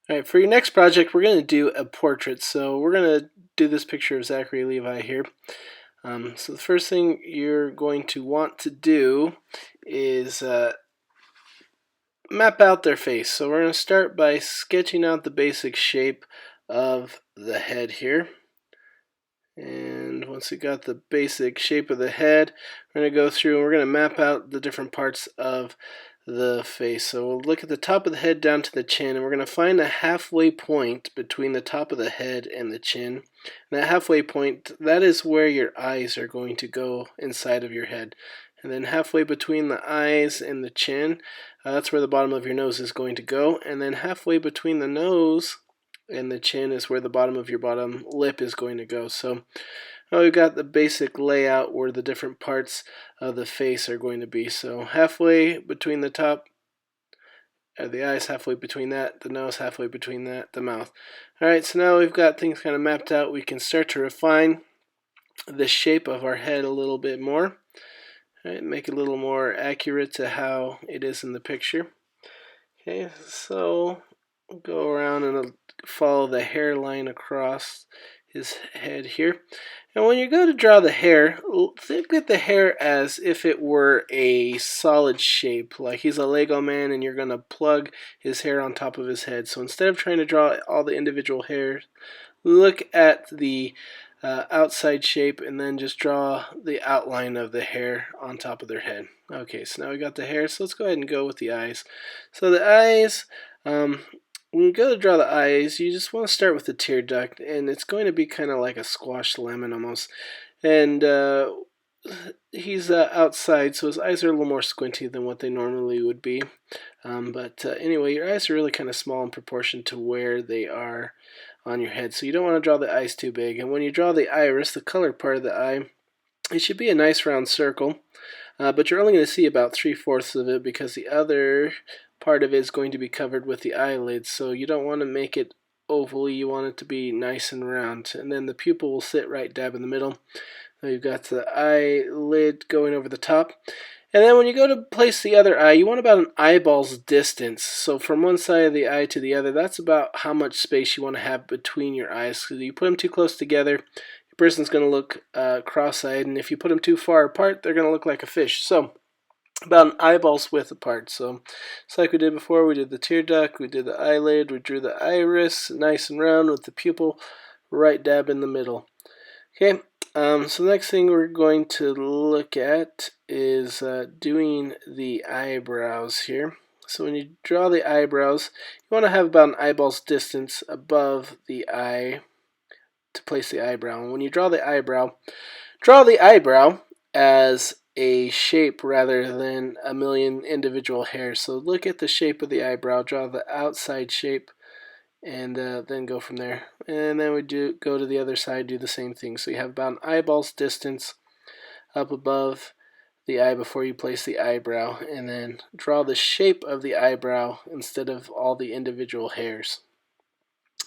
Alright, for your next project, we're going to do a portrait. So we're going to do this picture of Zachary Levi here. So the first thing you're going to want to do is map out their face. So we're going to start by sketching out the basic shape of the head here. And once we got the basic shape of the head, we're going to go through and we're going to map out the different parts of the face. So we'll look at the top of the head down to the chin, and we're going to find a halfway point between the top of the head and the chin. And that halfway point, that is where your eyes are going to go inside of your head. And then halfway between the eyes and the chin, that's where the bottom of your nose is going to go. And then halfway between the nose and the chin is where the bottom of your bottom lip is going to go. So we've got the basic layout where the different parts of the face are going to be. So halfway between the top of the eyes, halfway between that, the nose, halfway between that, the mouth. Alright, so now we've got things kind of mapped out. We can start to refine the shape of our head a little bit more. Alright, make it a little more accurate to how it is in the picture. Okay, so we'll go around and follow the hairline across his head here. And when you go to draw the hair, think of the hair as if it were a solid shape, like he's a Lego man and you're going to plug his hair on top of his head. So instead of trying to draw all the individual hairs, look at the outside shape and then just draw the outline of the hair on top of their head. Okay, so now we got the hair, so let's go ahead and go with the eyes. So the eyes, when you go to draw the eyes, you just want to start with the tear duct, and it's going to be kind of like a squashed lemon almost. And he's outside, so his eyes are a little more squinty than what they normally would be. But anyway, your eyes are really kind of small in proportion to where they are on your head, so you don't want to draw the eyes too big. And when you draw the iris, the colored part of the eye, it should be a nice round circle, but you're only going to see about 3/4 of it because the other part of it is going to be covered with the eyelids, so you don't want to make it oval, you want it to be nice and round. And then the pupil will sit right dab in the middle. Now you've got the eyelid going over the top. And then when you go to place the other eye, you want about an eyeball's distance. So from one side of the eye to the other, that's about how much space you want to have between your eyes. Because if you put them too close together, your person's going to look cross-eyed. And if you put them too far apart, they're going to look like a fish. So about an eyeball's width apart. So it's like we did before. We did the tear duct, we did the eyelid, we drew the iris nice and round with the pupil right dab in the middle. Okay, so the next thing we're going to look at is doing the eyebrows here. So when you draw the eyebrows, you want to have about an eyeball's distance above the eye to place the eyebrow. And when you draw the eyebrow as a shape rather than a million individual hairs. So look at the shape of the eyebrow, draw the outside shape, and then go from there. And then we go to the other side, do the same thing. So you have about an eyeball's distance up above the eye before you place the eyebrow, and then draw the shape of the eyebrow instead of all the individual hairs.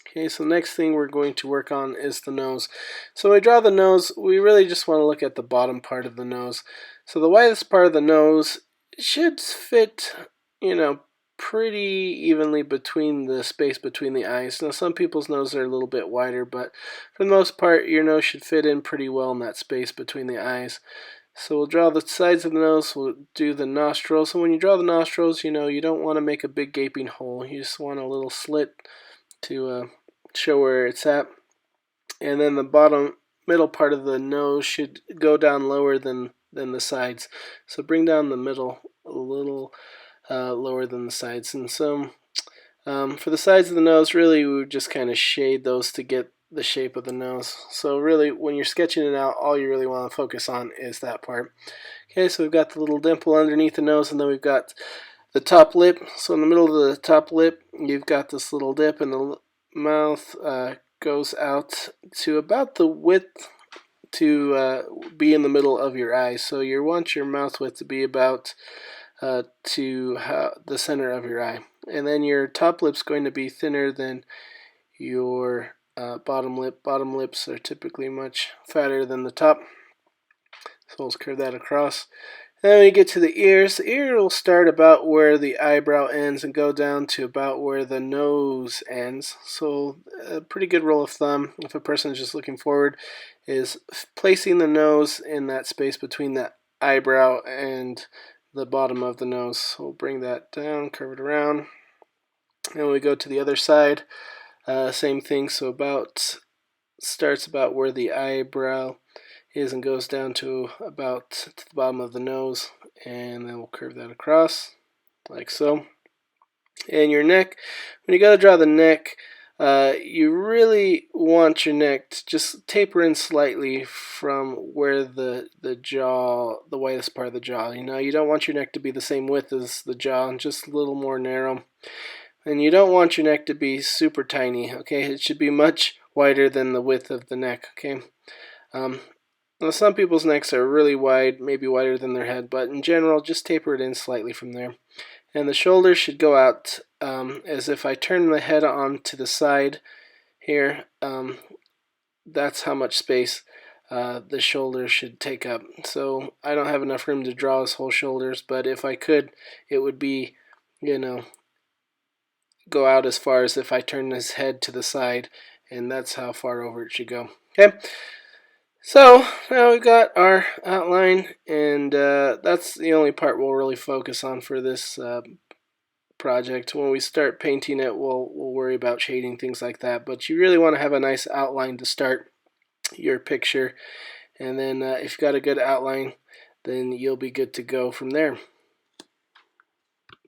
Okay, so next thing we're going to work on is the nose. So when we draw the nose, we really just want to look at the bottom part of the nose. So the widest part of the nose should fit, pretty evenly between the space between the eyes. Now some people's noses are a little bit wider, but for the most part your nose should fit in pretty well in that space between the eyes. So we'll draw the sides of the nose, we'll do the nostrils. So when you draw the nostrils, you don't want to make a big gaping hole. You just want a little slit to show where it's at. And then the middle part of the nose should go down lower than the sides. So bring down the middle a little lower than the sides. And so for the sides of the nose, really we would just kind of shade those to get the shape of the nose. So really when you're sketching it out, all you really want to focus on is that part. Okay, so we've got the little dimple underneath the nose, and then we've got the top lip. So in the middle of the top lip, you've got this little dip, and the mouth goes out to about the width to be in the middle of your eye. So you want your mouth width to be about to the center of your eye. And then your top lip's going to be thinner than your bottom lip. Bottom lips are typically much fatter than the top. So let's curve that across. Then when you get to the ear will start about where the eyebrow ends and go down to about where the nose ends. So a pretty good rule of thumb, if a person is just looking forward, is placing the nose in that space between the eyebrow and the bottom of the nose. So we'll bring that down, curve it around. And when we go to the other side, same thing. So starts about where the eyebrow is and goes down to about to the bottom of the nose, and then we'll curve that across like so. And your neck, when you got to draw the neck, you really want your neck to just taper in slightly from where the jaw, the widest part of the jaw. You don't want your neck to be the same width as the jaw, just a little more narrow. And you don't want your neck to be super tiny, okay? It should be much wider than the width of the neck, okay? Now some people's necks are really wide, maybe wider than their head, but in general, just taper it in slightly from there. And the shoulders should go out as if I turn the head on to the side here. That's how much space the shoulders should take up. So I don't have enough room to draw his whole shoulders, but if I could, it would be, go out as far as if I turn his head to the side, and that's how far over it should go. Okay. So now we've got our outline, and that's the only part we'll really focus on for this project. When we start painting it, we'll worry about shading, things like that. But you really want to have a nice outline to start your picture, and then if you've got a good outline, then you'll be good to go from there.